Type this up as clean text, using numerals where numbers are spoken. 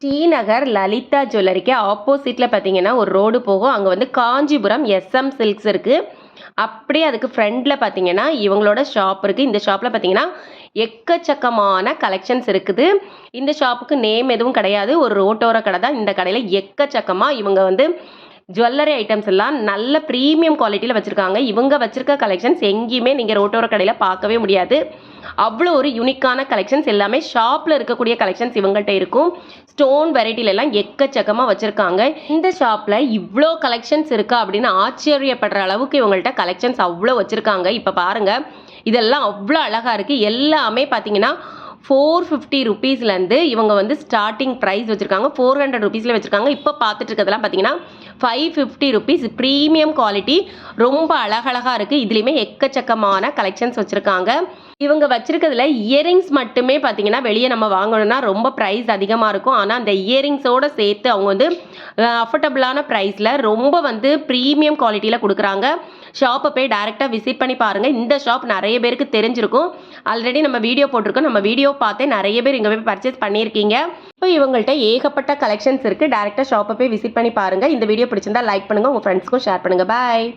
ஸ்ரீநகர் லலிதா ஜுவல்லரிக்கு ஆப்போசிட்டில் பார்த்தீங்கன்னா ஒரு ரோடு போகும். அங்கே வந்து காஞ்சிபுரம் எஸ்எம் சில்க்ஸ் இருக்குது. அப்படியே அதுக்கு ஃப்ரண்டில் பார்த்தீங்கன்னா இவங்களோட ஷாப் இருக்குது. இந்த ஷாப்பில் பார்த்தீங்கன்னா எக்கச்சக்கமான கலெக்ஷன்ஸ் இருக்குது. இந்த ஷாப்புக்கு நேம் எதுவும் கிடையாது, ஒரு ரோட்டோர கடை தான். இந்த கடையில் எக்கச்சக்கமாக இவங்க வந்து ஜுவல்லரி ஐட்டம்ஸ் எல்லாம் நல்ல ப்ரீமியம் குவாலிட்டியில் வச்சுருக்காங்க. இவங்க வச்சுருக்க கலெக்ஷன்ஸ் எங்கேயுமே நீங்கள் ரோட்டோர கடையில் பார்க்கவே முடியாது. அவ்வளோ ஒரு யூனிக்கான கலெக்ஷன்ஸ், எல்லாமே ஷாப்பில் இருக்கக்கூடிய கலெக்ஷன்ஸ் இவங்கள்ட்ட இருக்கும். ஸ்டோன் வெரைட்டிலெல்லாம் எக்கச்சக்கமாக வச்சுருக்காங்க. இந்த ஷாப்பில் இவ்வளோ கலெக்ஷன்ஸ் இருக்கா அப்படின்னு ஆச்சரியப்படுற அளவுக்கு இவங்கள்ட்ட கலெக்ஷன்ஸ் அவ்வளோ வச்சுருக்காங்க. இப்போ பாருங்கள், இதெல்லாம் அவ்வளோ அழகாக இருக்குது. எல்லாமே பார்த்தீங்கன்னா 450 ருபீஸ்லேருந்து இவங்க வந்து ஸ்டார்டிங் ப்ரைஸ் வச்சுருக்காங்க. 400 ருபீஸில் வச்சுருக்காங்க. இப்போ பார்த்துட்டு இருக்கிறதெல்லாம் பார்த்தீங்கன்னா 550 ருபீஸ். ப்ரீமியம் குவாலிட்டி, ரொம்ப அழகழகாக இருக்குது. இதுலேயுமே எக்கச்சக்கமான கலெக்ஷன்ஸ் வச்சுருக்காங்க. இவங்க வச்சுருக்கிறதுல இயரிங்ஸ் மட்டுமே பார்த்தீங்கன்னா வெளியே நம்ம வாங்கணும்னா ரொம்ப ப்ரைஸ் அதிகமாக இருக்கும். ஆனால் அந்த இயரிங்ஸோடு சேர்த்து அவங்க வந்து அஃபோர்டபுளான ப்ரைஸில் ரொம்ப வந்து ப்ரீமியம் குவாலிட்டியில் கொடுக்குறாங்க. ஷாப்பை போய் டைரெக்டாக விசிட் பண்ணி பாருங்கள். இந்த ஷாப் நிறைய பேருக்கு தெரிஞ்சிருக்கும். ஆல்ரெடி நம்ம வீடியோ போட்டிருக்கோம். நம்ம வீடியோ பார்த்தே நிறைய பேர் இங்கே போய் பர்ச்சேஸ் பண்ணியிருக்கீங்க. இப்போ இவங்கள்ட்ட ஏகப்பட்ட கலெக்ஷன்ஸ் இருக்குது. டைரெக்டாக ஷாப்பை போய் விசிட் பண்ணி பாருங்கள். இந்த வீடியோ பிடிச்சிருந்தா லைக் பண்ணுங்கள், உங்கள் ஃப்ரெண்ட்ஸ்க்கும் ஷேர் பண்ணுங்கள். பாய்.